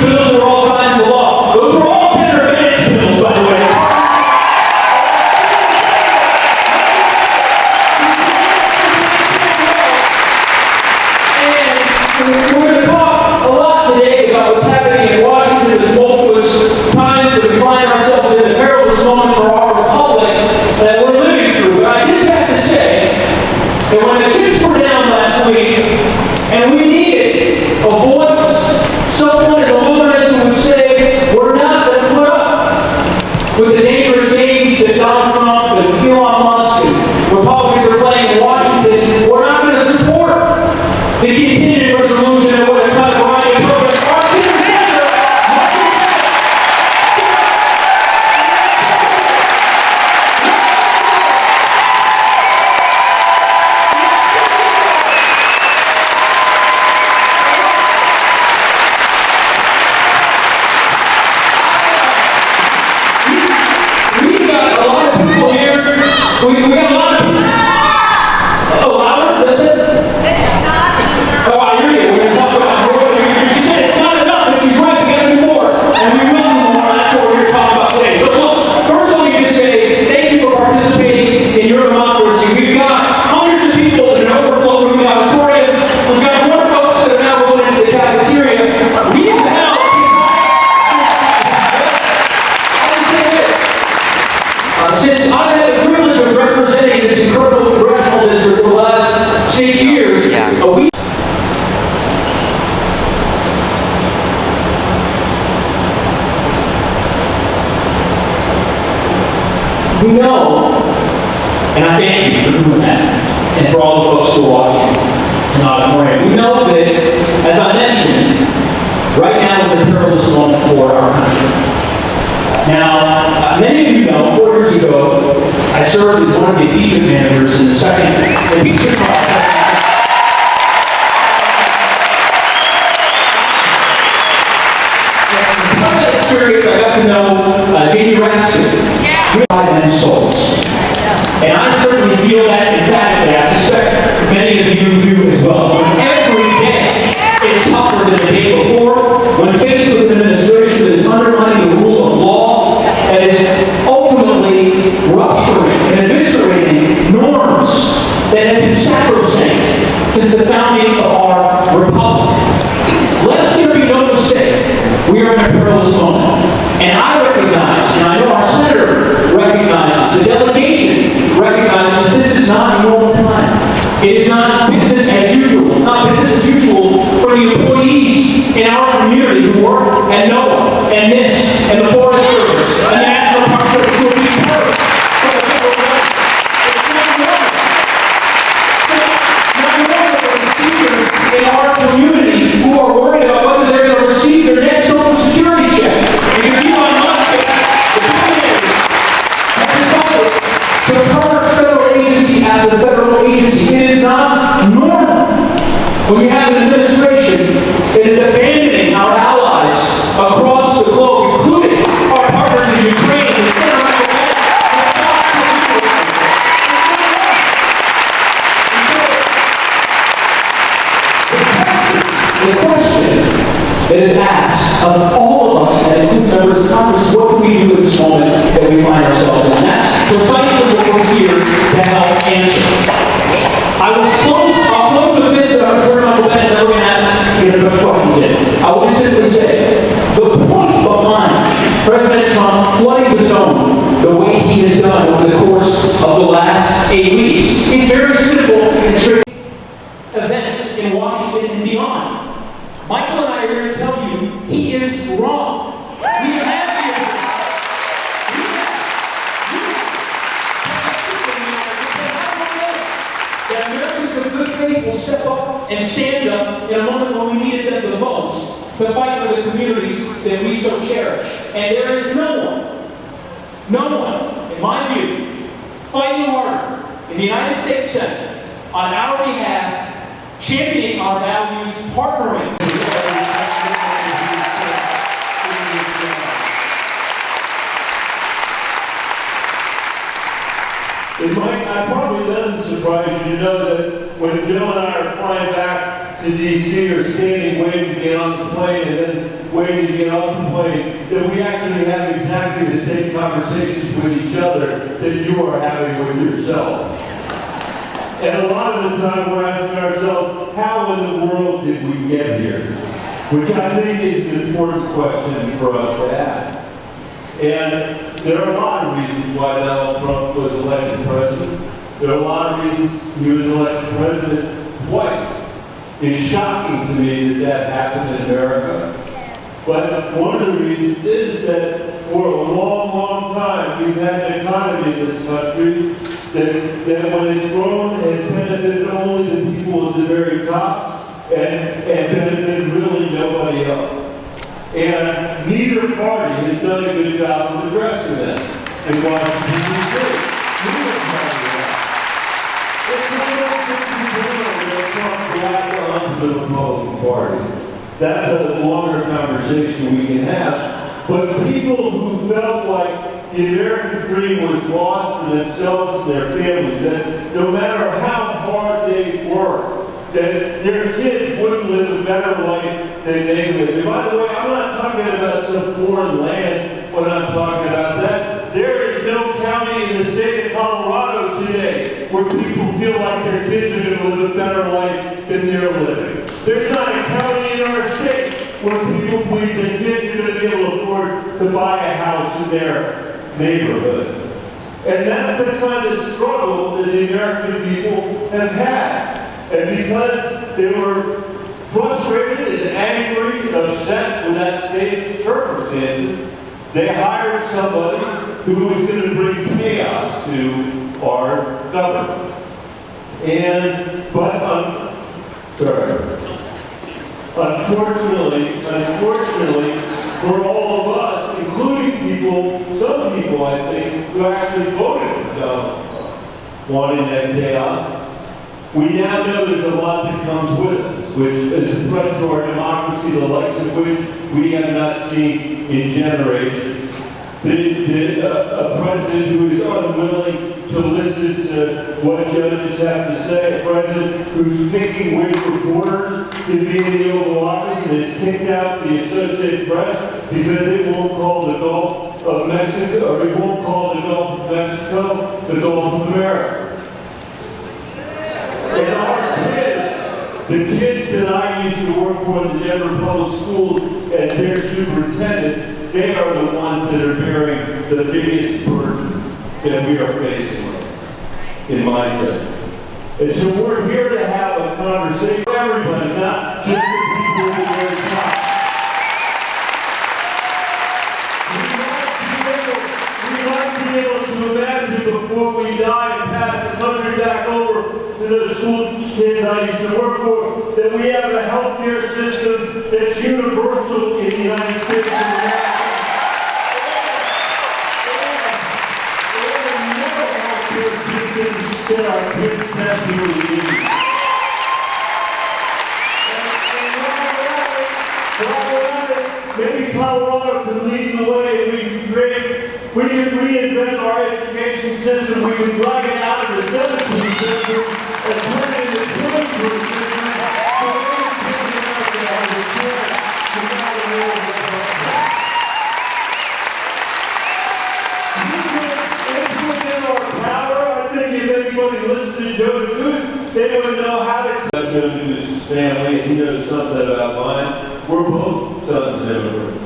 bills are all signed into law. Those were all Senator Bennett's bills, by the way. And we're going to talk a lot today about what's happening in Washington. There's multiple times that we find ourselves in a perilous moment for our republic that we're living through. But I just have to say that when the chips were down last week, and we needed a voice, someone in the wilderness who would say, we're not going to put up with the dangerous games that Donald Trump and Elon Musk and Republicans are playing in Washington. We're not going to support the continuing resolution that would have cut a variety of programs. Our senior senator, Michael Bennet. We've got a lot of people here. We got a lot of people. Oh, louder? That's it? Oh, I hear you. We're going to talk about more. She said it's not enough, but she's right. We got to do more. And we will do more. That's what we're here to talk about today. So look, first let me just say thank you for participating in your democracy. We've got hundreds of people in an overflow room in the auditorium. We've got more folks that are now going into the cafeteria. We have held since I've had the privilege of representing this incredible congressional district for the last 6 years, we know, and I thank you for doing that, and for all the folks who are watching in the auditorium, we know that, as I mentioned, right now is a perilous moment for our country. Now, many of you know, 4 years ago, I served as one of the impeachment managers in the second impeachment trial. Because of that experience, I got to know Jamie Raskin, and souls. And I certainly feel that emphatically. I suspect many of you do as well. Every day is tougher than the day before when faced with an administration that is undermining the rule of law, that is ultimately rupturing and eviscerating norms that have been sacrosanct since the founding of our republic. Lest there be no mistake, we are in a perilous moment. And I recognize, and I know our senator recognizes, the delegation recognizes this is not a normal time. It is not business as usual. It's not business as usual for the employees in our community who work at NOAA and NIST and the Forest Service and the National Park Service who are being hurt from the federal government. It's not normal. It's not normal for the seniors in our community who are worried about whether they're going to receive their next Social Security check. Because Elon Musk, the billionaires, have decided to purge federal agency after federal agency. It is not normal when you have an administration that is abandoning our allies across the globe, including our partners in Ukraine and Michael Bennet. The question that is asked of all of us, and includes members of Congress, is what do we do in this moment that we find ourselves in? And that's precisely what we're here to help answer. I'll close with this, and I'll turn to Michael Bennet, and then we're going to ask you those questions in. I will just simply say, the point behind President Trump flooding the zone the way he has done over the course of the last 8 weeks is very simple and straight. Events in Washington and beyond. Michael and I are here to tell you he is wrong. We have that Americans of good faith will step up and stand up in a moment when we needed them the most to fight for the communities that we so cherish. And there is no one, in my view, fighting harder in the United States Senate on our behalf, championing our values, partnering. It probably doesn't surprise you to know that when Jill and I are flying back to D.C. or standing waiting to get on the plane and then waiting to get off the plane, that we actually have exactly the same conversations with each other that you are having with yourself. And a lot of the time we're asking ourselves, how in the world did we get here? Which I think is an important question for us to ask. And there are a lot of reasons why Donald Trump was elected president. There are a lot of reasons he was elected president twice. It's shocking to me that that happened in America. But one of the reasons is that for a long, long time, we've had an economy in this country that when it's grown has benefited only the people at the very top and benefited really nobody else. And neither party has done a good job of addressing that in Washington, D.C. Neither party has. It's one of those things that Trump black onto the Republican Party. That's a longer conversation we can have. But people who felt like the American dream was lost for themselves and their families, that no matter how hard they worked, that their kids wouldn't live a better life than they lived. And by the way, I'm not talking about some foreign land when I'm talking about that. There is no county in the state of Colorado today where people feel like their kids are going to live a better life than they're living. There's not a county in our state where people believe that kids are going to be able to afford to buy a house in their neighborhood. And that's the kind of struggle that the American people have had. And because they were frustrated and angry and upset with that state of circumstances, they hired somebody who was going to bring chaos to our government. Unfortunately, for all of us, including some people I think, who actually voted for Donald Trump, wanting that chaos, we now know there's a lot that comes with us, which is a threat to our democracy, the likes of which we have not seen in generations. A president who is unwilling to listen to what judges have to say, a president who's picking which reporters can be in the Oval Office and has kicked out the Associated Press because it won't call the Gulf of Mexico, or it won't call the Gulf of Mexico the Gulf of America. And our kids, the kids that I used to work for in the Denver Public Schools as their superintendent, they are the ones that are bearing the biggest burden that we are facing with, in my judgment. And so we're here to have a conversation with everybody, not just the people at the very top. We might be able to imagine before we die and pass the country back over to the school kids I used to work for, that we have a healthcare system that's universal in the United States of America. That our kids desperately need. Maybe Colorado can lead the way. We can reinvent our education system. We can drive it out of the 17th century and turn it into the 21st century. So every kid in America has a chance to not live in It's within our power. I think if anybody listened to Joe Neguse, they would know how to about Joe Neguse's family, and he knows something about mine. We're both sons of immigrants.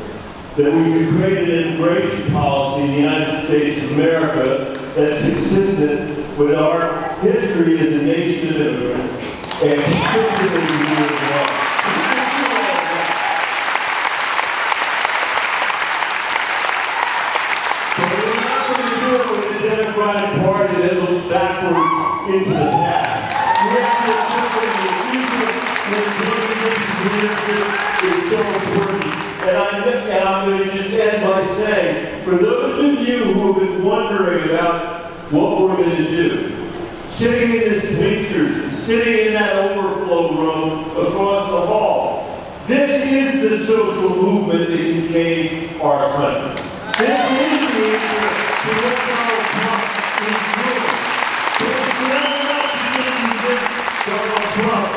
That we could create an immigration policy in the United States of America that's consistent with our history as a nation of immigrants and consistent with the rule of law. But we're not going to do it with the Democratic Party that looks backwards into the past. We have to look at the future when leadership is so important. And I'm going to just end by saying, for those of you who have been wondering about what we're going to do, sitting in this bleachers, sitting in that overflow room across the hall, this is the social movement that can change our country. This is the answer to what Donald Trump is doing. But it's not enough to convince Donald Trump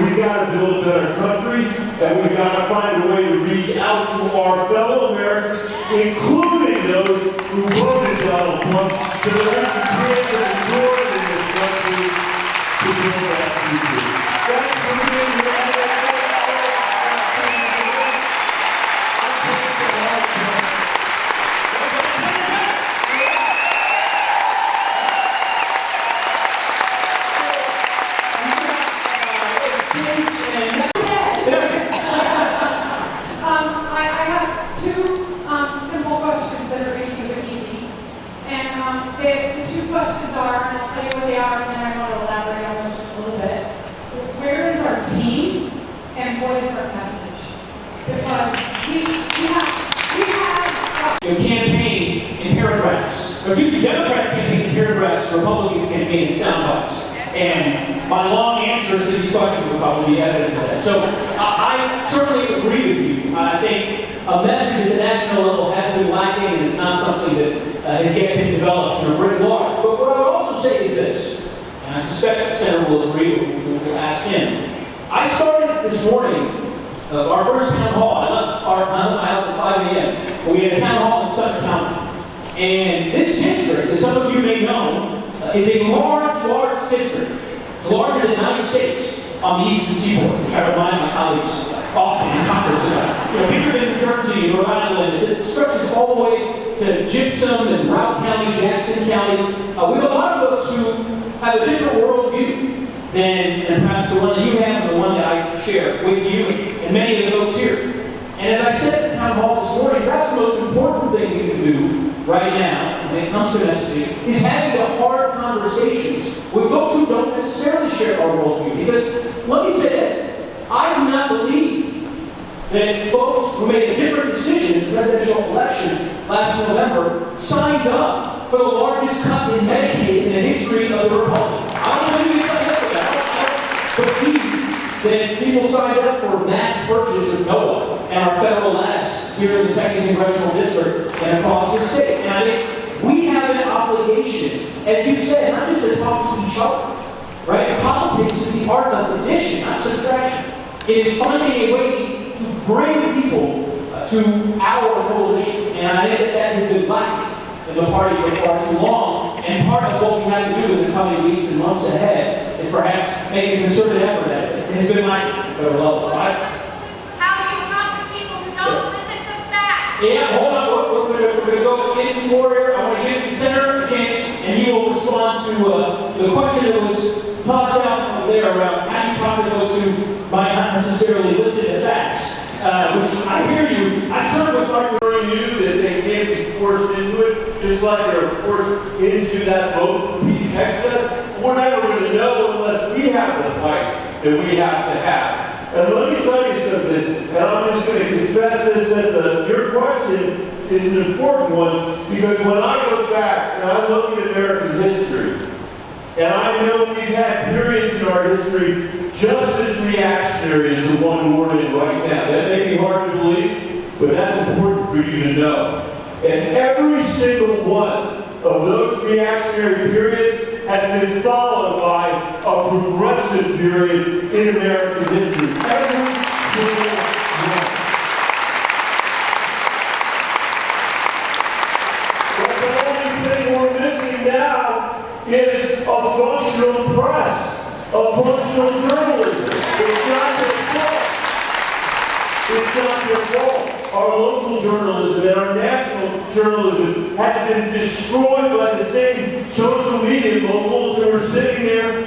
We've got to build a better country, and we've got to find a way to reach out to our fellow Americans, including those who voted Donald Trump, so that we can create a majority in this country to build that future. Thanks for being here. The two questions are, and I'll tell you what they are, and then I want to elaborate on this just a little bit. Where is our team, and what is our message? Because we have campaign in paragraphs. Or Democrats campaign in paragraphs, Republicans campaign in sound bites. And my long answers to these questions will probably be evidence of that. So I certainly agree with you. I think a message at the national level has been lacking, and it's not something that has yet been developed in a writ large. But what I would also say is this, and I suspect the Senator will agree, we'll ask him. I started this morning our first town hall. I left my house at 5 a.m. We had a town hall in Sutton County. And this district, as some of you may know, is a large district. It's larger than the United States on the eastern seaboard, which I remind my colleagues often in Congress about. Bigger than New Jersey and Rhode Island. It stretches all the way to Gypsum and Routt County, Jackson County. We have a lot of folks who have a different worldview than perhaps the one that you have and the one that I share with you and many of the folks here. And as I said at the town hall this morning, perhaps the most important thing we can do right now, when it comes to messaging, is having the hard conversations with folks who don't necessarily share our worldview. Because let me say this, I do not believe that folks who made a different decision in the presidential election last November signed up for the largest cut in Medicaid in the history of the Republic. I don't believe they signed up for that. I don't believe that people signed up for mass purchase of NOAA and our federal labs here in the 2nd Congressional District and across the state. And I think we have an obligation, as you said, not just to talk to each other, right? Politics is the art of addition, not subtraction. It is finding a way to bring people to our coalition. And I think that has been lacking in the party for far too long. And part of what we have to do in the coming weeks and months ahead is perhaps make a concerted effort at it. It has been lacking at federal level. So how do you talk to people who don't listen to facts? yeah, hold on. We're going to go in more here. I want to give the Senator a chance, and he will respond to the question that was tossed out there around how do you talk to those who might not necessarily listen to facts. Which I hear you. I certainly would you that they can't be forced into it, just like they're forced into that vote for Pete Hexa. We're never going to know unless we have the fight that we have to have. And let me tell you something, and I'm just going to confess this, that your question is an important one, because when I look back and I look at American history, and I know we've had periods in our history just as reactionary as the one we're in right now. That may be hard to believe, but that's important for you to know. And every single one of those reactionary periods has been followed by a progressive period in American history. Every single one. But the only thing we're missing now is a functional press, a functional journalism. It's not your fault. It's not your fault. Our local journalism and our national journalism has been destroyed by the same social media moguls who were sitting there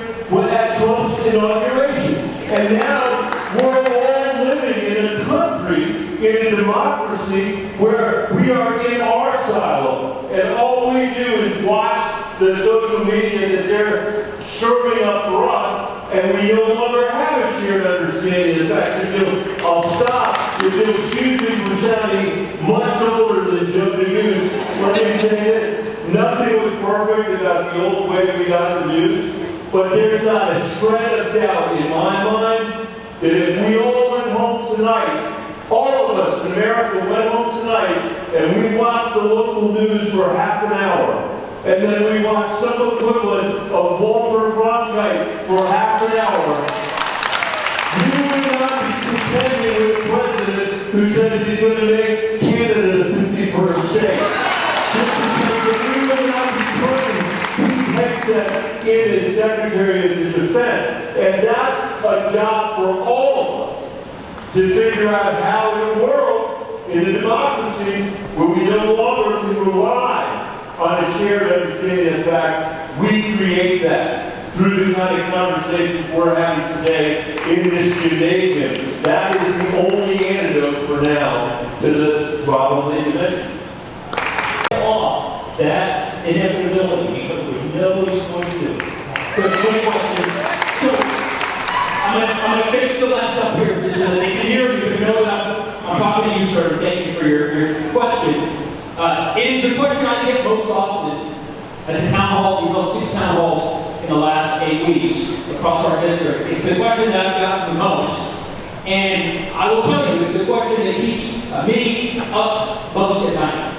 at Trump's inauguration. And now we're all living in a country, in a democracy, where we are in our silo. And all we do is watch the social media that they're serving up for us, and we no longer have a shared understanding of the facts. I'll stop. If you'll excuse me for sounding much older than Joe Neguse, let me say this. Nothing was perfect about the old way we got the news, but there's not a shred of doubt in my mind that if we all went home tonight, all of us in America went home tonight, and we watched the local news for half an hour, and then we watched some equivalent of Walter Cronkite for half an hour, Secretary of the Defense. And that's a job for all of us, to figure out how in the world, in a democracy, where we no longer can rely on a shared understanding of fact, we create that through the kind of conversations we're having today in this gymnasium. That is the only antidote for now to the problem that you mentioned. Off that inevitability because we know what he's going to do. There's one question. So, I'm going to fix the laptop here just so that they can hear you and know that I'm talking to you, sir. Thank you for your question. It is the question I get most often at the town halls. We've held 6 town halls in the last 8 weeks across our district. It's the question that I've gotten the most. And I will tell you, it's the question that keeps me up most at night.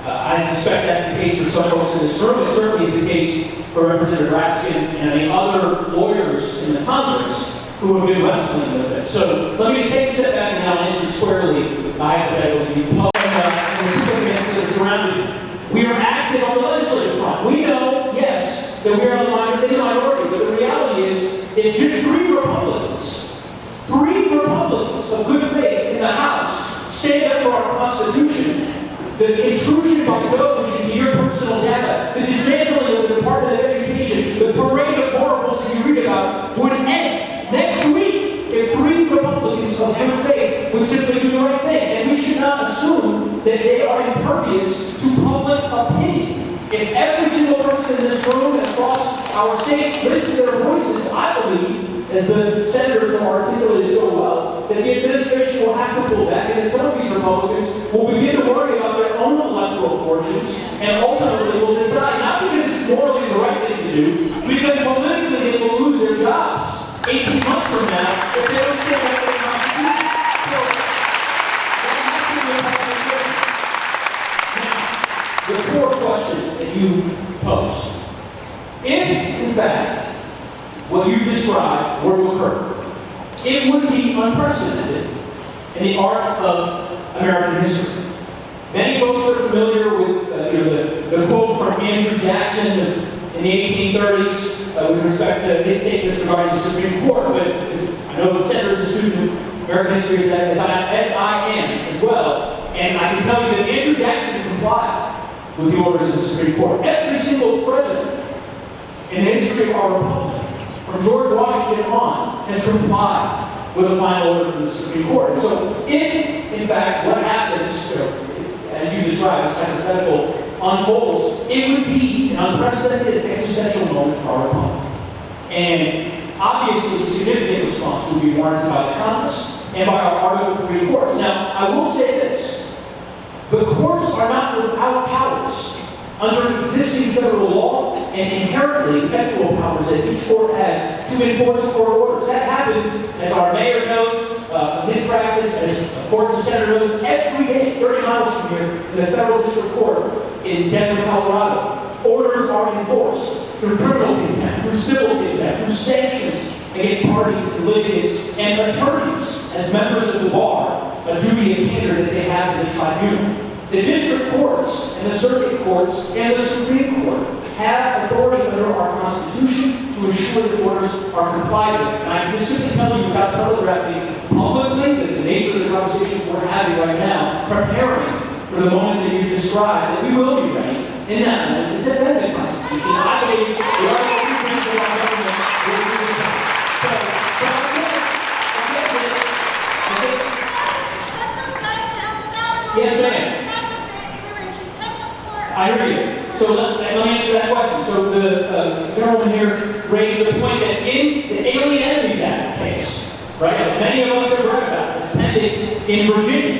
I suspect that's the case for some folks in this room. It certainly is the case for Representative Raskin and the other lawyers in the Congress who have been wrestling with it. So let me just take a step back and I'll answer squarely the hypothetical you posed and the circumstances that surround it. We are active on the legislative front. We know, yes, that we are in the minority, but the reality is if just 3 Republicans of good faith in the House stand up for our Constitution, the intrusion by DOGE into your personal data, the dismantling of the Department of Education, the parade of horribles that you read about would end next week if 3 Republicans of good faith would simply do the right thing. And we should not assume that they are impervious to public opinion. If every single person in this room and across our state lifts their voices, I believe, as the senators have articulated so well, that the administration will have to pull back, and that some of these Republicans will begin to worry about their own electoral fortunes, and ultimately will decide, not because it's morally the right thing to do, because politically they will lose their jobs 18 months from now if they don't stand up for the Constitution. So, the core question that you posed, if, in fact, what you described were to occur, it would be unprecedented in the arc of American history. Many folks are familiar with the quote from Andrew Jackson in the 1830s with respect to his statements regarding the Supreme Court. But I know the senator is a student of American history as I am as well, and I can tell you that Andrew Jackson complied with the orders of the Supreme Court. Every single president in the history of our republic, from George Washington on, has complied with a final order from the Supreme Court. And so, if, in fact, what happens, as you described, as hypothetical, unfolds, it would be an unprecedented existential moment for our republic. And obviously, a significant response would be warranted by the Congress and by our Article 3 courts. Now, I will say this. The courts are not without powers. Under existing federal law and inherently equitable powers that each court has to enforce court orders. That happens, as our mayor knows from his practice, as of course the senator knows, every day, 30 miles from here, in the federal district court in Denver, Colorado. Orders are enforced through criminal contempt, through civil contempt, through sanctions against parties and litigants and attorneys as members of the bar, a duty and candor that they have to the tribunal. The district courts and the circuit courts and the Supreme Court have authority under our Constitution to ensure that orders are complied with. And I can just simply tell you without telegraphing publicly that the nature of the conversations we're having right now, preparing for the moment that you described, that we will be ready in that moment to defend the Constitution. And I believe the Article 3 principle of our government will do the same. Yes, ma'am. I hear you. So let me answer that question. So the gentleman here raised the point that in the Alien Enemies Act case, right, many of us have read about it. It's pending in Virginia.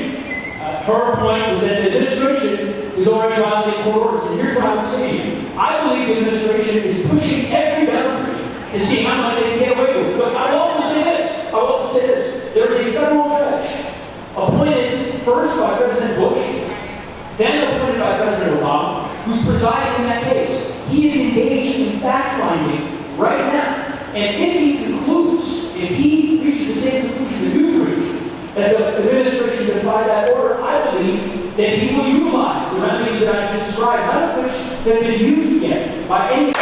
Her point was that the administration is already violating court orders. And here's what I would say to you. I believe the administration is pushing every boundary to see how much they can get away with. But I will also say this. There is a federal judge appointed first by President Bush, then appointed by President Obama, who's presiding in that case. He is engaged in fact-finding right now. And if he reaches the same conclusion that you reached, that the administration defied that order, I believe that he will utilize the remedies that I just described, none of which have been used yet by any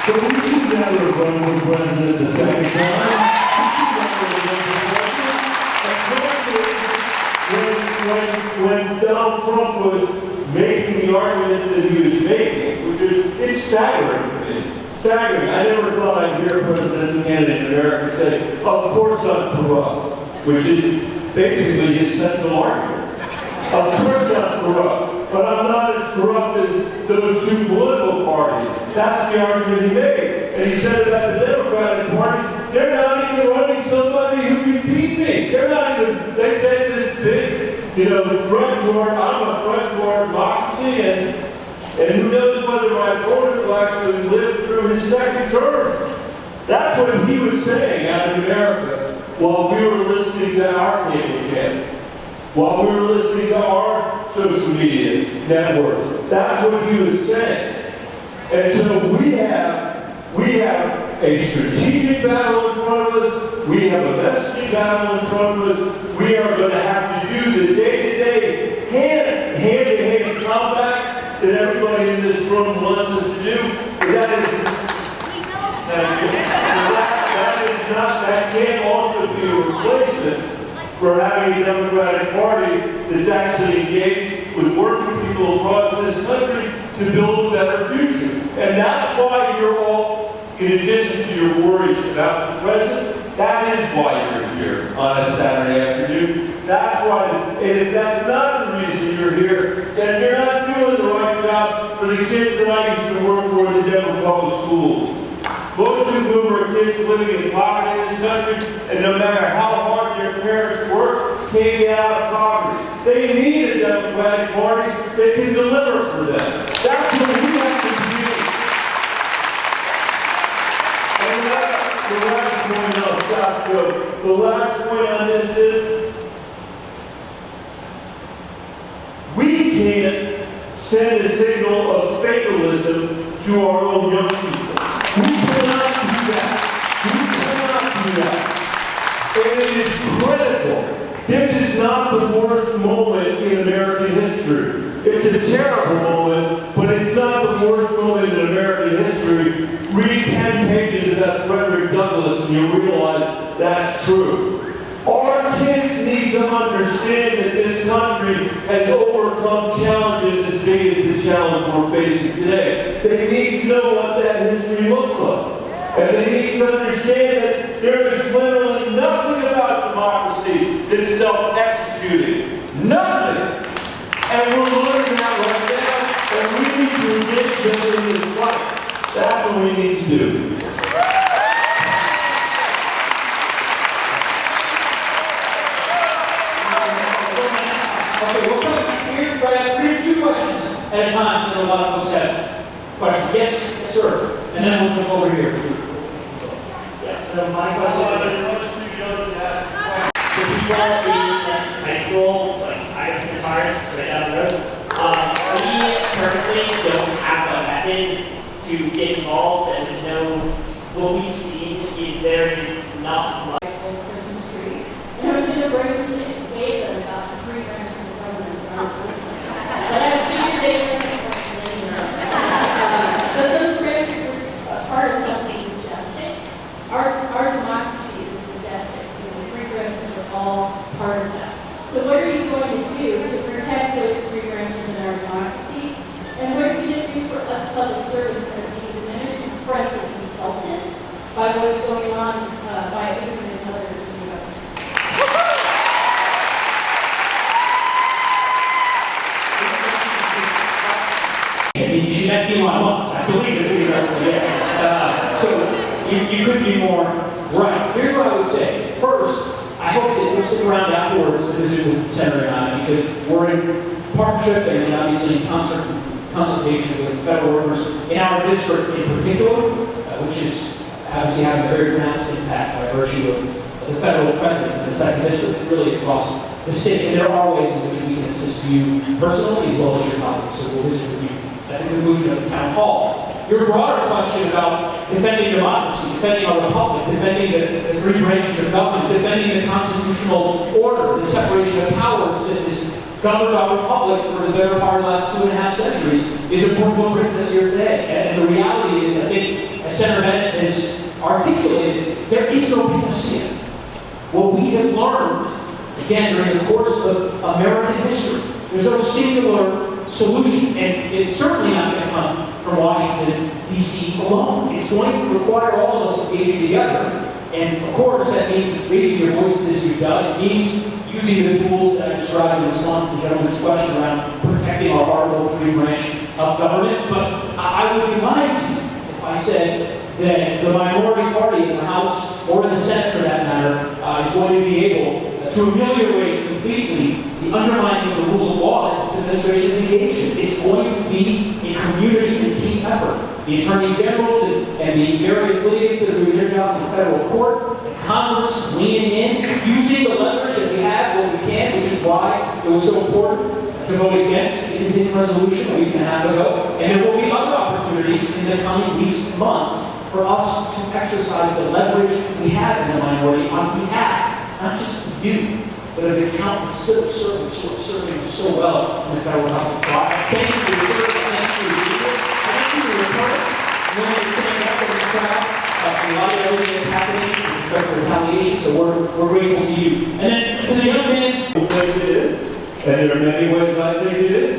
But we should never run for president the second time. When Donald Trump was making the arguments that he was making, which is, it's staggering to me. Staggering. I never thought I'd hear a presidential candidate in America say, of course I'm corrupt, which is basically his central argument. Of course I'm corrupt, but I'm not as corrupt as those two political parties. That's the argument he made. And he said about the Democratic Party, they're not even running somebody who can beat me. They're not even, they say this big, threat toward, I'm a threat toward democracy, and who knows whether my opponent will actually live through his second term. That's what he was saying out in America while we were listening to our cable channel. While we were listening to our social media networks. That's what he was saying. And so we have a strategic battle in front of us. We have a messaging battle in front of us. We are going to have to do the day-to-day, hand-to-hand combat that everybody in this room wants us to do. But that can't also be a replacement for having a Democratic Party that's actually engaged with working people across this country to build a better future. And that's why you're all, in addition to your worries about the president, that is why you're here on a Saturday afternoon. That's why, and if that's not the reason you're here, then you're not doing the right job for the kids that I used to work for in the Denver Public Schools. Most of whom are kids living in poverty in this country, and no matter how hard their parents work, can't get out of poverty. They need a Democratic Party that can deliver for them. That's what we have to do. And the last point, I'll stop, Joe. The last point on this is, we can't send a signal of fatalism to our own young people. We cannot do that. We cannot do that. And it is critical. This is not the worst moment in American history. It's a terrible moment, but it's not the worst moment in American history. Read 10 pages about Frederick Douglass and you'll realize that's true. Our kids need to understand that this country has overcome challenges as big as the challenge we're facing today. They need to know what that history looks like. And they need to understand that there is literally nothing about democracy that's self-executing. Nothing! And we're learning that right now, and we need to engage them in this fight. That's what we need to do. Okay, we're two questions at a time, so a lot of folks have questions. Yes, sir. And then we'll jump over here. Yeah, so my question is, the people in high school, like I was guitarist right down the road, we currently don't have a method to get involved, and there's no, what we've seen is there is not much. Christmas tree. And I was in a break room sitting way about 3 branches of government. But I figured they were but those branches were part of something majestic. Our democracy is majestic. The 3 branches are all part of that. So what are you going to do to protect those 3 branches in our democracy? And what are you going to do for us public servants that are being diminished and frankly insulted by what's going on by Abraham and others in the government? She met me once. I believe this is so you couldn't be more right. Here's what I would say. First, I hope that you'll stick around afterwards to visit with Senator and I, because we're in partnership and obviously in consultation with federal workers in our district in particular, which is obviously having a very pronounced impact by virtue of the federal presence in the second district, really across the state. And there are ways in which we can assist you personally as well as your colleagues. So we'll visit with you at the conclusion of the town hall. Your broader question about defending democracy, defending our republic, defending the 3 branches of government, defending the constitutional order, the separation of powers that is governed our republic for the better part of the last 2.5 centuries, is important what brings us here today. And the reality is, I think, as as Senator Bennet has articulated, there is no panacea. What we have learned, again, during the course of American history, there's no singular solution, and it's certainly not going to come from Washington, D.C. alone. It's going to require all of us engaging together, and of course that means raising your voices as you've done. It means using the tools that I described in response to the gentleman's question around protecting our Article 3 branch of government. But I would be lying to you if I said that the minority party in the House, or in the Senate for that matter, is going to be able to ameliorate completely the undermining of the rule of law that this administration is engaged in. It's going to be a community and team effort. The attorneys generals and the various litigants that are doing their jobs in federal court, and Congress leaning in, using the leverage that we have when we can, which is why it was so important to vote against the continuing resolution a week and a half ago. And there will be other opportunities in the coming weeks and months for us to exercise the leverage we have in the minority on behalf, not just of you, but of the countless civil servants who are serving us so well in the federal government. So I thank you for your service, thank you for your leadership, thank you for your courage, willing to stand up in the crowd, for a lot of everything that's happening with respect to retaliation, so we're grateful to you. And then to the young man who think it is, and there are many ways I think it is,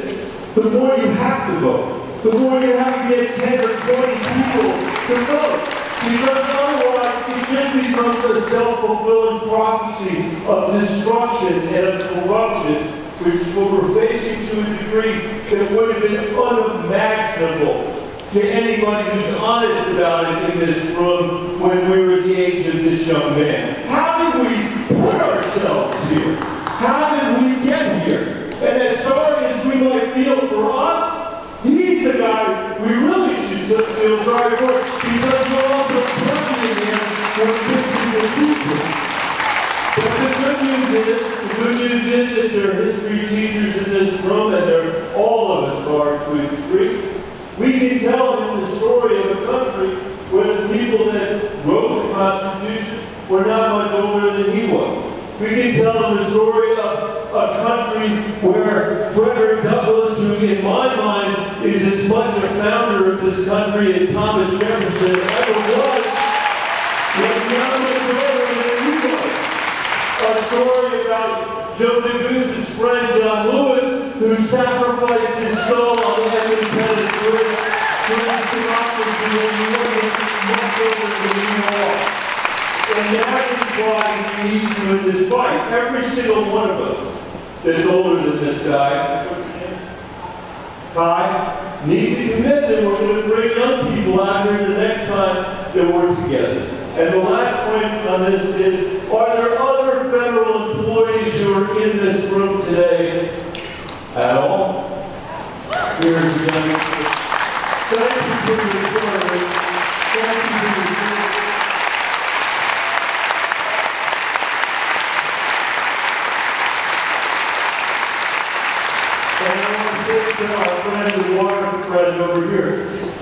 the more you have to vote. The more you have to get 10 or 20 people to vote. Because otherwise it just becomes a self-fulfilling prophecy of destruction and of corruption, which is what we're facing to a degree that would have been unimaginable to anybody who's honest about it in this room when we were the age of this young man. How did we put ourselves here? How did we get here? And as sorry as we might feel for us, he's the guy we really should feel sorry for, because we're also praying him for fixing the future. But the good news is that there are history teachers in this room, and there all of us are to a degree. We can tell him the story of a country where the people that wrote the Constitution were not much older than he was. We can tell him the story of a country where Frederick Douglass, who in my mind is as much a founder of this country as Thomas Jefferson ever was not much older than he was. A story about Joe Neguse's friend John Lewis, who sacrificed his soul on the Edmund Pettus Bridge for his democracy and he wasn't much older than he was. And that is why we need to in this fight. Every single one of us that's older than this guy, Kai, needs a commitment. We're going to bring young people out here the next time that we're together. And the last point on this is, are there other federal employees who are in this room today at all? Here's the young man. Thank you for your service. Thank you for your service. And I want to say to our friend, the water friend over here,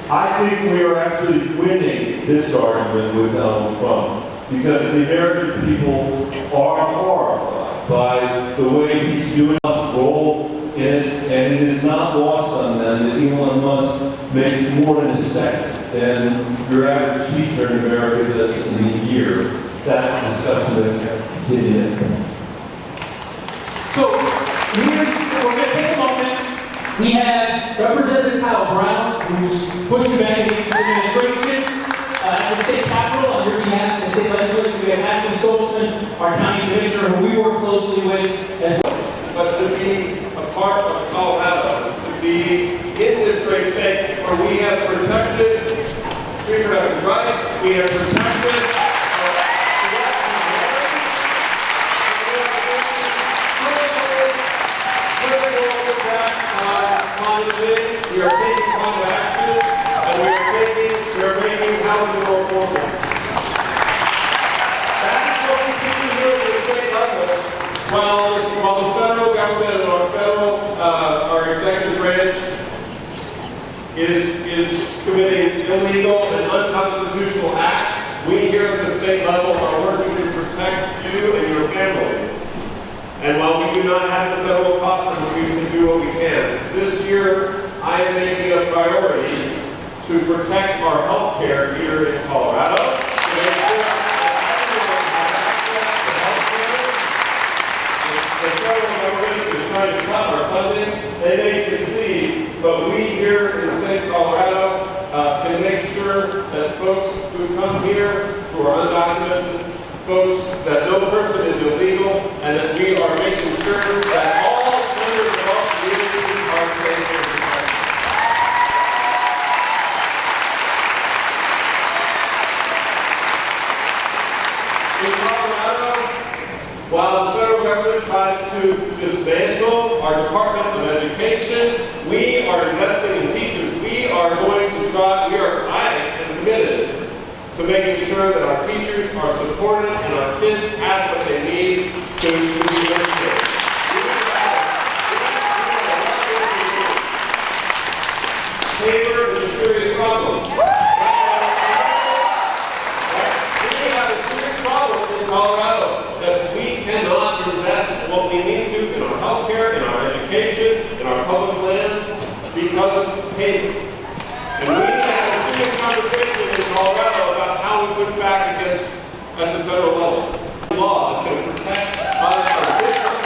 I think we are actually winning this argument with Donald Trump because the American people are horrified by the way he's doing his role in it, and it is not lost on them that Elon Musk makes more in a second than your average teacher in America does in a year. That's a discussion that continues. So, we're going to take a moment. We have Representative Kyle Brown, who's pushing back against this administration at the state capitol on your behalf of the state legislature. We have Ashley Stoltzman, our county commissioner, who we work closely with as well. But to be a part of Colorado, to be in this great state where we have protected reproductive rights, we have protected we are taking climate action, and we are making housing more affordable. That's what we need to do at the state level. While the federal government and our executive branch is committing illegal and unconstitutional acts, we here at the state level are working to protect you and your families. And while we do not have the federal coffers, we can do what we can. This year, I am making a priority to protect our health care here in Colorado, to make sure that everyone has access to health care. The federal government is trying to cut our funding. They may succeed, but we here in the state of Colorado can make sure that folks who come here, who are undocumented, folks that no person is illegal, and that we are making sure that all members of our community are safe and protected. In Colorado, while the federal government tries to dismantle our Department of Education, we are investing in teachers. We are going to try, I am committed to making sure that our teachers are supported and our kids have what they need to be educated. Labor is a serious problem. We have a serious problem in Colorado that we cannot invest what we need to in our health care, in our education, in our public lands because of payment. And we have a serious conversation in Colorado about how we push back against at the federal level. Law that's going to protect us from different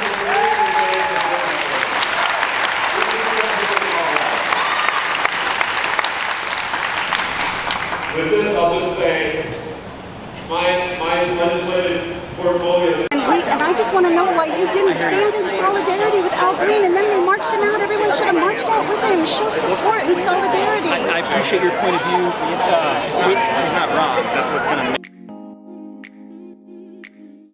With this, I'll just say my legislative portfolio. And I just want to know why you didn't stand in solidarity with Al Green, and then they marched him out. Everyone should have marched out with him. Show support and solidarity. I appreciate your point of view.